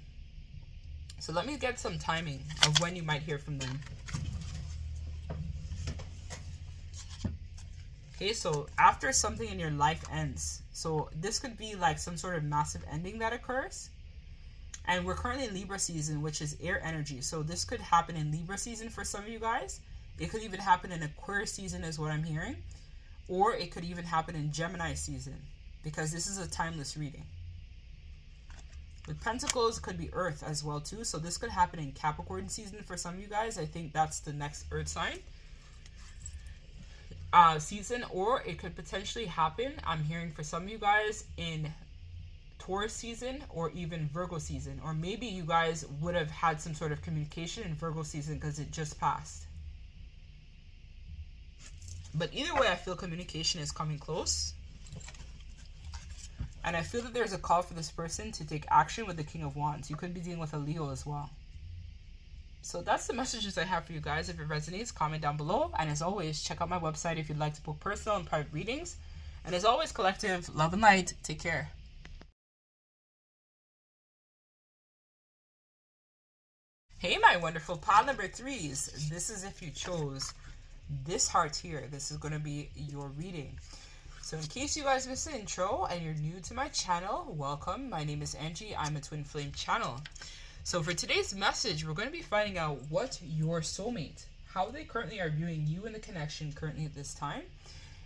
So let me get some timing of when you might hear from them. Okay, so after something in your life ends. So this could be like some sort of massive ending that occurs. And we're currently in Libra season, which is air energy. So this could happen in Libra season for some of you guys. It could even happen in Aquarius season is what I'm hearing. Or it could even happen in Gemini season, because this is a timeless reading. With Pentacles, it could be Earth as well too. So this could happen in Capricorn season for some of you guys. I think that's the next Earth sign. Season, or it could potentially happen, I'm hearing for some of you guys, in Taurus season or even Virgo season, or maybe you guys would have had some sort of communication in Virgo season because it just passed. But either way, I feel communication is coming close, and I feel that there's a call for this person to take action with the King of Wands. You could be dealing with a Leo as well. So that's the messages I have for you guys. If it resonates, comment down below. And as always, check out my website if you'd like to book personal and private readings. And as always, collective love and light. Take care. Hey, my wonderful pile number 3s. This is if you chose this heart here. This is going to be your reading. So in case you guys missed the intro and you're new to my channel, welcome. My name is Angie. I'm a twin flame channel. So for today's message, we're going to be finding out what your soulmate, how they currently are viewing you and the connection currently at this time.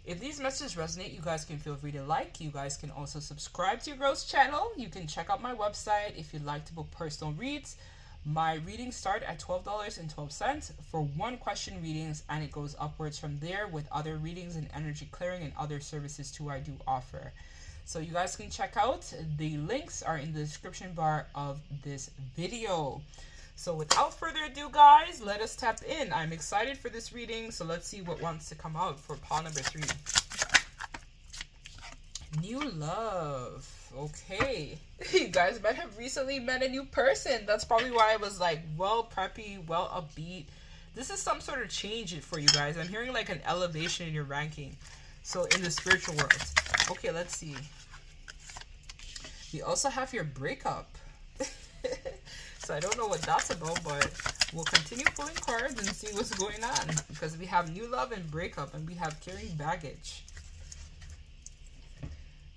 If these messages resonate, you guys can feel free to like. You guys can also subscribe to your girl's channel. You can check out my website if you'd like to book personal reads. My readings start at $12.12 for one question readings, and it goes upwards from there with other readings and energy clearing and other services too I do offer. So you guys can check out. The links are in the description bar of this video. So without further ado, guys, let us tap in. I'm excited for this reading, so let's see what wants to come out for pile number 3. New love. Okay. You guys might have recently met a new person. That's probably why I was like well preppy, well upbeat. This is some sort of change for you guys. I'm hearing like an elevation in your ranking. So in the spiritual world. Okay, let's see. We also have your breakup. So I don't know what that's about, but We'll continue pulling cards and see what's going on, because we have new love and breakup, and we have carrying baggage.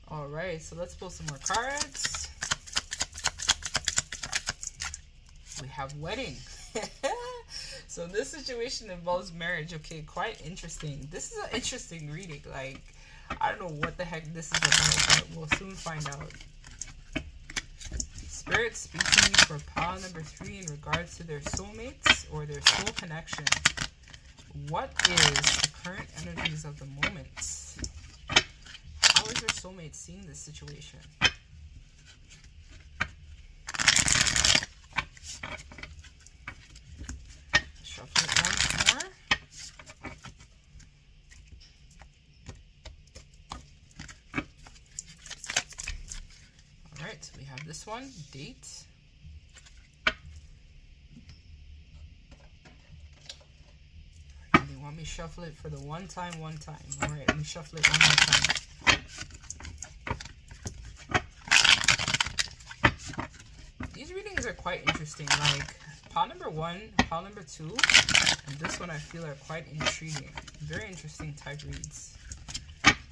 All right, so let's pull some more cards. We have wedding. So this situation involves marriage. Okay, quite interesting. This is an interesting reading. Like, I don't know what the heck this is about, but we'll soon find out. Spirit, speak to me for pile number 3 in regards to their soulmates or their soul connection. What is the current energies of the moment? How is your soulmate seeing this situation? Shuffle it once more. Alright, we have this one, date. And they want me to shuffle it for the one time. Alright, let me shuffle it one more time. These readings are quite interesting. Like, pile number 1, pile number 2, and this one I feel are quite intriguing. Very interesting type reads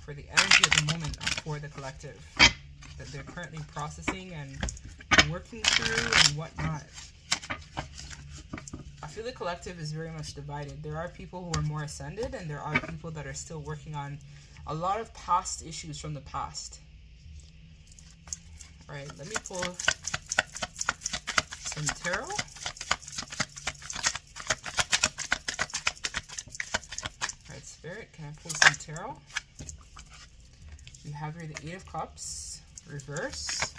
for the energy of the moment for the collective that they're currently processing and working through and whatnot. I feel the collective is very much divided. There are people who are more ascended, and there are people that are still working on a lot of past issues from the past. Alright, let me pull some tarot. Alright, Spirit, can I pull some tarot? We have here the 8 of Cups, reverse.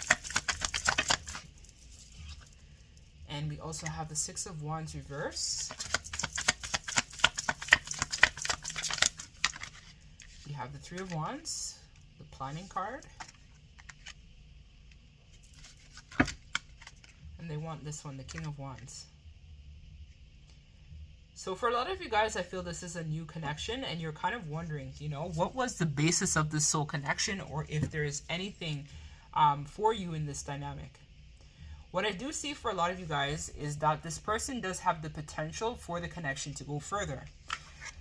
And we also have the 6 of Wands, reverse. We have the 3 of Wands, the planning card. And they want this one, the King of Wands. So for a lot of you guys, I feel this is a new connection, and you're kind of wondering, you know, what was the basis of this soul connection, or if there is anything for you in this dynamic. What I do see for a lot of you guys is that this person does have the potential for the connection to go further.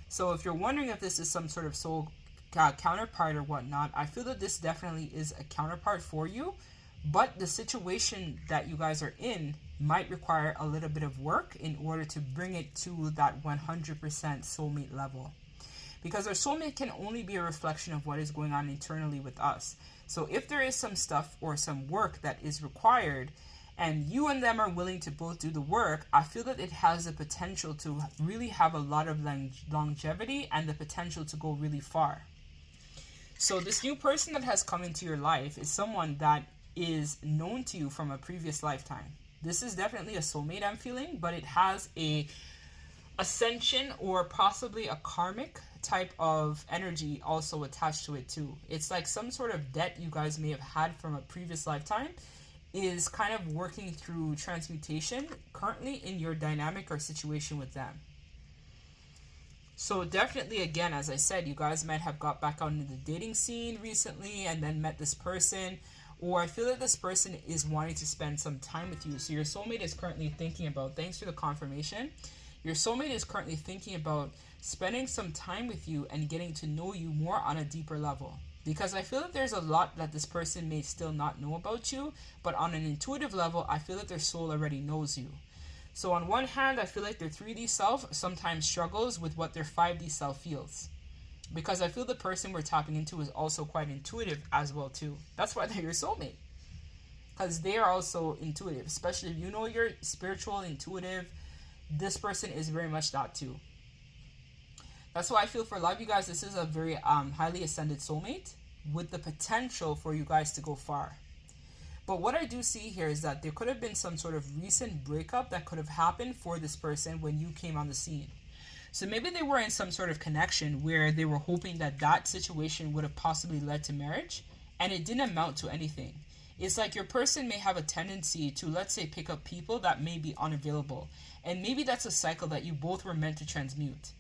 So if you're wondering if this is some sort of soul counterpart or whatnot, I feel that this definitely is a counterpart for you, but the situation that you guys are in might require a little bit of work in order to bring it to that 100% soulmate level. Because our soulmate can only be a reflection of what is going on internally with us. So if there is some stuff or some work that is required, and you and them are willing to both do the work, I feel that it has the potential to really have a lot of longevity and the potential to go really far. So this new person that has come into your life is someone that is known to you from a previous lifetime. This is definitely a soulmate, I'm feeling, but it has a ascension or possibly a karmic type of energy also attached to it too. It's like some sort of debt you guys may have had from a previous lifetime is kind of working through transmutation currently in your dynamic or situation with them. So definitely, again, as I said, you guys might have got back out into the dating scene recently and then met this person, or I feel that this person is wanting to spend some time with you. So your soulmate is currently thinking about, thanks for the confirmation, your soulmate is currently thinking about spending some time with you and getting to know you more on a deeper level. Because I feel that there's a lot that this person may still not know about you, but on an intuitive level, I feel that their soul already knows you. So on one hand, I feel like their 3D self sometimes struggles with what their 5D self feels. Because I feel the person we're tapping into is also quite intuitive as well too. That's why they're your soulmate. Because they are also intuitive. Especially if you know you're spiritual, intuitive, this person is very much that too. That's why I feel for a lot of you guys, this is a very highly ascended soulmate with the potential for you guys to go far. But what I do see here is that there could have been some sort of recent breakup that could have happened for this person when you came on the scene. So maybe they were in some sort of connection where they were hoping that that situation would have possibly led to marriage, and it didn't amount to anything. It's like your person may have a tendency to, let's say, pick up people that may be unavailable. And maybe that's a cycle that you both were meant to transmute.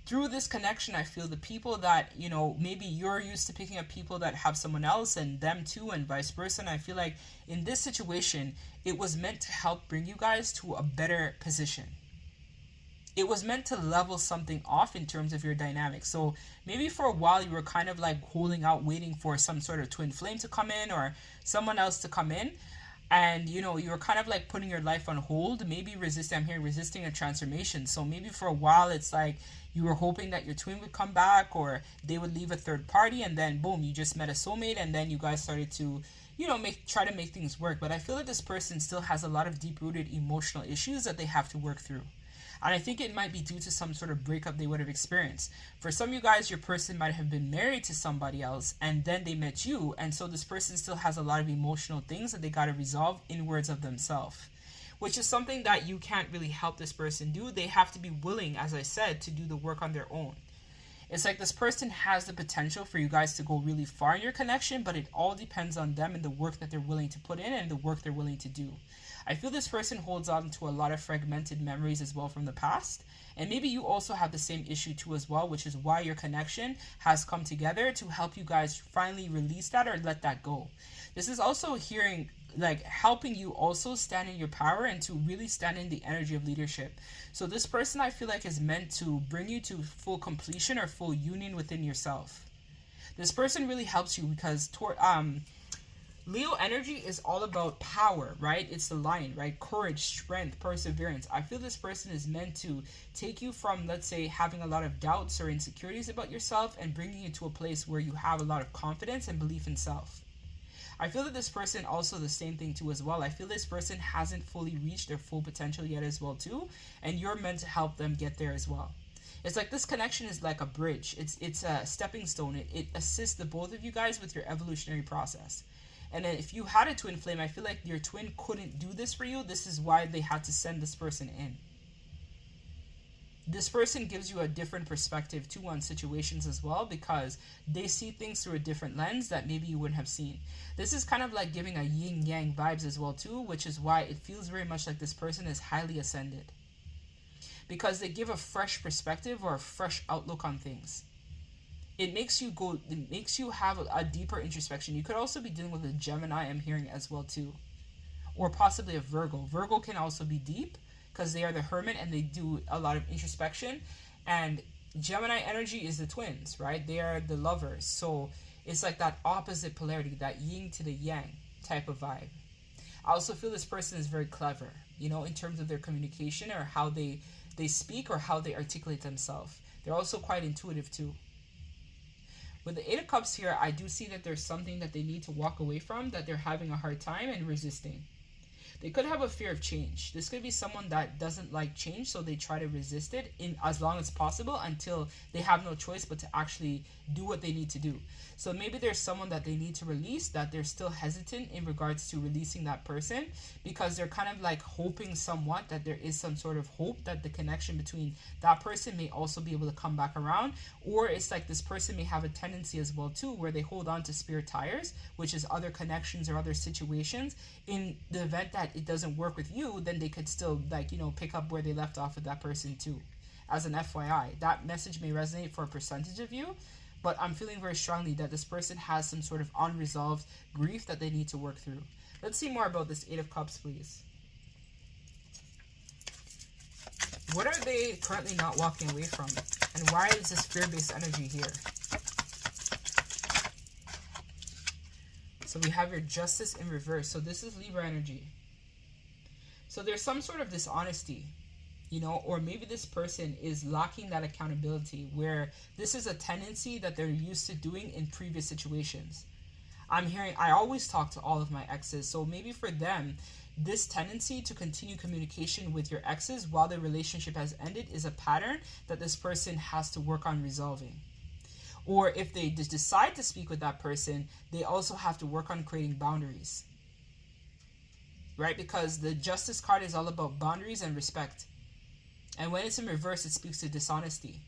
Through this connection, I feel the people that, you know, maybe you're used to picking up people that have someone else and them too and vice versa. And I feel like in this situation, it was meant to help bring you guys to a better position. it was meant to level something off in terms of your dynamic. So maybe for a while you were kind of like holding out, waiting for some sort of twin flame to come in or someone else to come in. And you know, you were kind of like putting your life on hold, maybe resisting, I'm hearing resisting a transformation. So maybe for a while it's like you were hoping that your twin would come back or they would leave a third party, and then boom, you just met a soulmate, and then you guys started to, you know, try to make things work. But I feel that this person still has a lot of deep-rooted emotional issues that they have to work through. And I think it might be due to some sort of breakup they would have experienced. For some of you guys, your person might have been married to somebody else and then they met you. And so this person still has a lot of emotional things that they got to resolve inwards of themselves, which is something that you can't really help this person do. They have to be willing, as I said, to do the work on their own. It's like this person has the potential for you guys to go really far in your connection, but it all depends on them and the work that they're willing to put in and the work they're willing to do. I feel this person holds on to a lot of fragmented memories as well from the past. And maybe you also have the same issue too as well, which is why your connection has come together to help you guys finally release that or let that go. This is also hearing, like, helping you also stand in your power and to really stand in the energy of leadership. So this person, I feel like, is meant to bring you to full completion or full union within yourself. This person really helps you because Leo energy is all about power, right? It's the lion, right? Courage, strength, perseverance. I feel this person is meant to take you from, let's say, having a lot of doubts or insecurities about yourself and bringing you to a place where you have a lot of confidence and belief in self. I feel that this person also the same thing too as well. I feel this person hasn't fully reached their full potential yet as well too, and you're meant to help them get there as well. It's like this connection is like a bridge. It's a stepping stone. It assists the both of you guys with your evolutionary process. And then if you had a twin flame, I feel like your twin couldn't do this for you. This is why they had to send this person in. This person gives you a different perspective too on situations as well, because they see things through a different lens that maybe you wouldn't have seen. This is kind of like giving a yin-yang vibes as well too, which is why it feels very much like this person is highly ascended. Because they give a fresh perspective or a fresh outlook on things. It makes you have a deeper introspection. You could also be dealing with a Gemini, I'm hearing as well too. Or possibly a Virgo. Virgo can also be deep because they are the hermit and they do a lot of introspection. And Gemini energy is the twins, right? They are the lovers. So it's like that opposite polarity, that yin to the yang type of vibe. I also feel this person is very clever, you know, in terms of their communication or how they speak or how they articulate themselves. They're also quite intuitive too. With the Eight of Cups here, I do see that there's something that they need to walk away from, that they're having a hard time and resisting. They could have a fear of change. This could be someone that doesn't like change, so they try to resist it in as long as possible until they have no choice but to actually do what they need to do. So maybe there's someone that they need to release that they're still hesitant in regards to releasing that person, because they're kind of like hoping somewhat that there is some sort of hope that the connection between that person may also be able to come back around. Or it's like this person may have a tendency as well too, where they hold on to spare tires, which is other connections or other situations. In the event that it doesn't work with you, then they could still, like, you know, pick up where they left off with that person too. As an FYI, that message may resonate for a percentage of you, but I'm feeling very strongly that this person has some sort of unresolved grief that they need to work through. Let's see more about this Eight of Cups, please. What are they currently not walking away from? And why is this fear-based energy here? So we have your Justice in reverse. So this is Libra energy. So there's some sort of dishonesty, you know, or maybe this person is lacking that accountability, where this is a tendency that they're used to doing in previous situations. I'm hearing, I always talk to all of my exes, so maybe for them, this tendency to continue communication with your exes while the relationship has ended is a pattern that this person has to work on resolving. Or if they decide to speak with that person, they also have to work on creating boundaries. Right? Because the Justice card is all about boundaries and respect. And when it's in reverse, it speaks to dishonesty.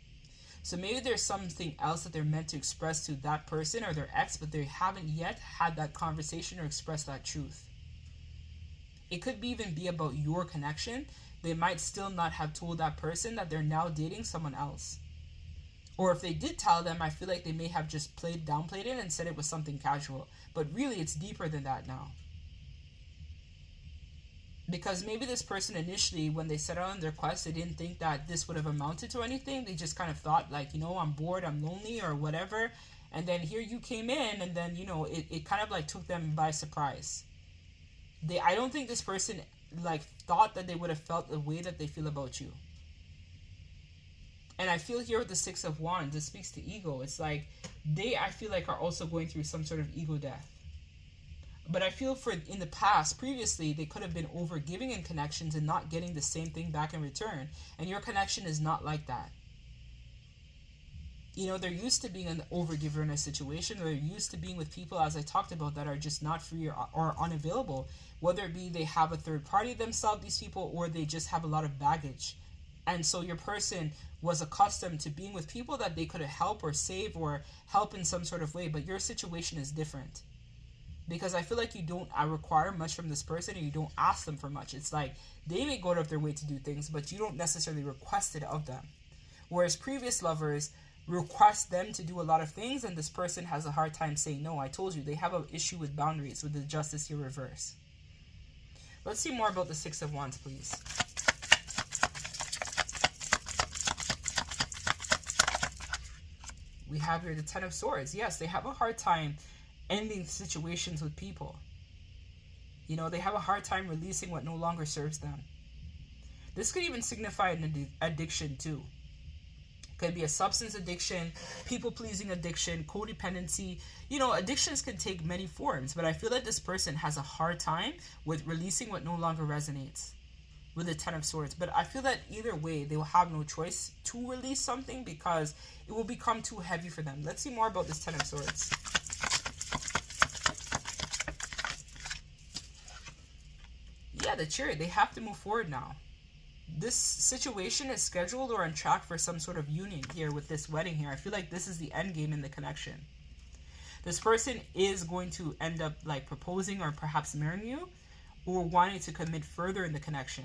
So maybe there's something else that they're meant to express to that person or their ex, but they haven't yet had that conversation or expressed that truth. It could even be about your connection. They might still not have told that person that they're now dating someone else. Or if they did tell them, I feel like they may have just downplayed it and said it was something casual. But really, it's deeper than that now. Because maybe this person initially, when they set out on their quest, they didn't think that this would have amounted to anything. They just kind of thought like, you know, I'm bored, I'm lonely, or whatever. And then here you came in, and then, you know, it kind of like took them by surprise. I don't think this person like thought that they would have felt the way that they feel about you. And I feel here with the Six of Wands, this speaks to ego. It's like I feel like, are also going through some sort of ego death. But I feel in the past, previously, they could have been over giving in connections and not getting the same thing back in return. And your connection is not like that. You know, they're used to being an overgiver in a situation. They're used to being with people, as I talked about, that are just not free or unavailable. Whether it be they have a third party themselves, these people, or they just have a lot of baggage. And so your person was accustomed to being with people that they could help or save or help in some sort of way. But your situation is different. Because I feel like you don't require much from this person, and you don't ask them for much. It's like they may go out of their way to do things, but you don't necessarily request it of them. Whereas previous lovers request them to do a lot of things, and this person has a hard time saying no. I told you, they have an issue with boundaries, with the Justice here reverse. Let's see more about the Six of Wands, please. We have here the Ten of Swords. Yes, they have a hard time ending situations with people. You know, they have a hard time releasing what no longer serves them. This could even signify an addiction too. Could be a substance addiction, people-pleasing addiction, codependency. You know, addictions can take many forms, but I feel that this person has a hard time with releasing what no longer resonates with the Ten of Swords. But I feel that either way, they will have no choice to release something because it will become too heavy for them. Let's see more about this Ten of Swords. Yeah, the Chariot, they have to move forward now. This situation is scheduled or on track for some sort of union here with this wedding here. I feel like this is the end game in the connection. This person is going to end up like proposing or perhaps marrying you, or wanting to commit further in the connection.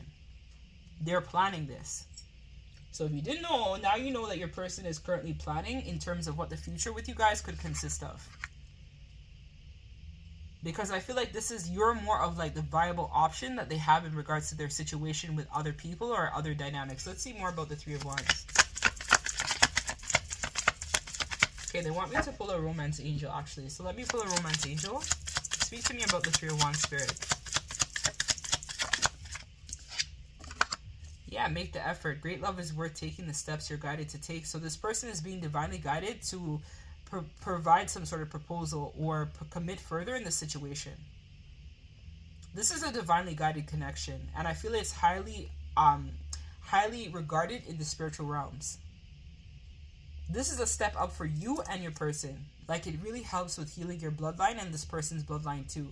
They're planning this. So if you didn't know, now you know that your person is currently planning in terms of what the future with you guys could consist of. Because I feel like you're more of like the viable option that they have in regards to their situation with other people or other dynamics. Let's see more about the Three of Wands. Okay, they want me to pull a romance angel actually. So let me pull a romance angel. Speak to me about the Three of Wands, Spirit. Yeah, make the effort. Great love is worth taking the steps you're guided to take. So this person is being divinely guided to provide some sort of proposal or commit further in the situation. This is a divinely guided connection, and I feel it's highly regarded in the spiritual realms. This is a step up for you and your person. Like, it really helps with healing your bloodline and this person's bloodline too.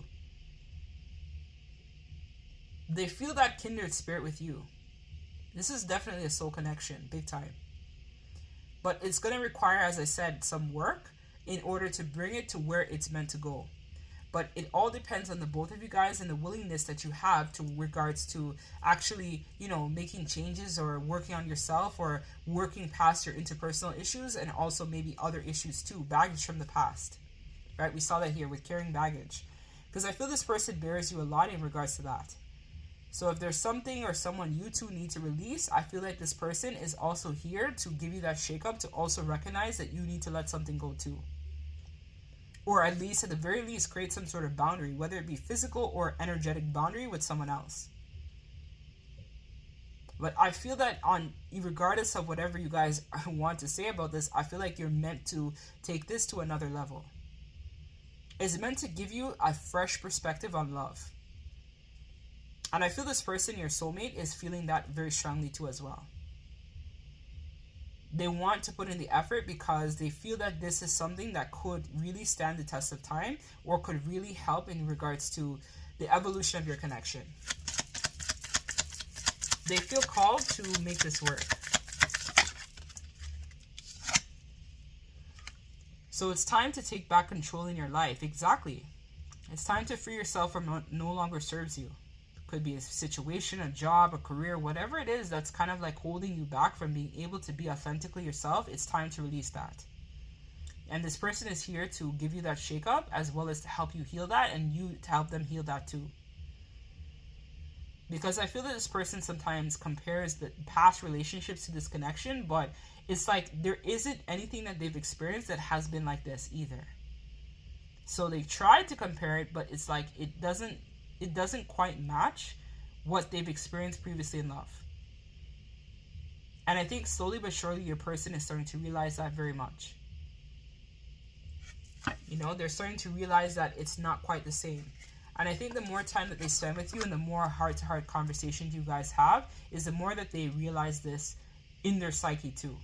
They feel that kindred spirit with you. This is definitely a soul connection, big time. But it's going to require, as I said, some work in order to bring it to where it's meant to go. But it all depends on the both of you guys and the willingness that you have to regards to actually, you know, making changes or working on yourself or working past your interpersonal issues and also maybe other issues too, baggage from the past. Right? We saw that here with carrying baggage. Because I feel this person bears you a lot in regards to that. So if there's something or someone you two need to release, I feel like this person is also here to give you that shake-up, to also recognize that you need to let something go too. Or at least, at the very least, create some sort of boundary, whether it be physical or energetic boundary with someone else. But I feel that regardless of whatever you guys want to say about this, I feel like you're meant to take this to another level. It's meant to give you a fresh perspective on love. And I feel this person, your soulmate, is feeling that very strongly too as well. They want to put in the effort because they feel that this is something that could really stand the test of time or could really help in regards to the evolution of your connection. They feel called to make this work. So it's time to take back control in your life. Exactly. It's time to free yourself from what no longer serves you. Could be a situation, a job, a career, whatever it is that's kind of like holding you back from being able to be authentically yourself. It's time to release that. And this person is here to give you that shake up as well as to help you heal that and you to help them heal that too. Because I feel that this person sometimes compares the past relationships to this connection, but it's like there isn't anything that they've experienced that has been like this either. So they tried to compare it, but it's like it doesn't quite match what they've experienced previously in love. And I think slowly but surely your person is starting to realize that very much. You know, they're starting to realize that it's not quite the same. And I think the more time that they spend with you and the more heart-to-heart conversations you guys have, is the more that they realize this in their psyche too.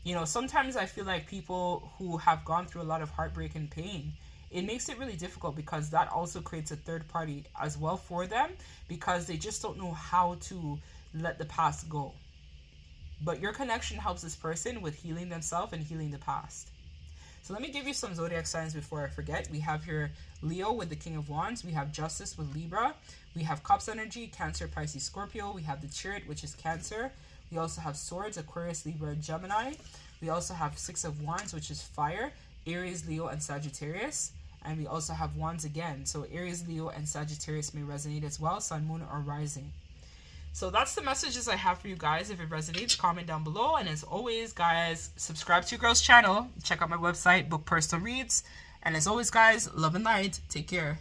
You know, sometimes I feel like people who have gone through a lot of heartbreak and pain, it makes it really difficult because that also creates a third party as well for them, because they just don't know how to let the past go. But your connection helps this person with healing themselves and healing the past. So let me give you some zodiac signs before I forget. We have here Leo with the King of Wands. We have Justice with Libra. We have Cups energy, Cancer, Pisces, Scorpio. We have the Chariot, which is Cancer. We also have Swords, Aquarius, Libra, Gemini. We also have Six of Wands, which is Fire, Aries, Leo, and Sagittarius. And we also have Wands again. So Aries, Leo, and Sagittarius may resonate as well. Sun, Moon, or Rising. So that's the messages I have for you guys. If it resonates, comment down below. And as always, guys, subscribe to your girl's channel. Check out my website, book personal reads. And as always, guys, love and light. Take care.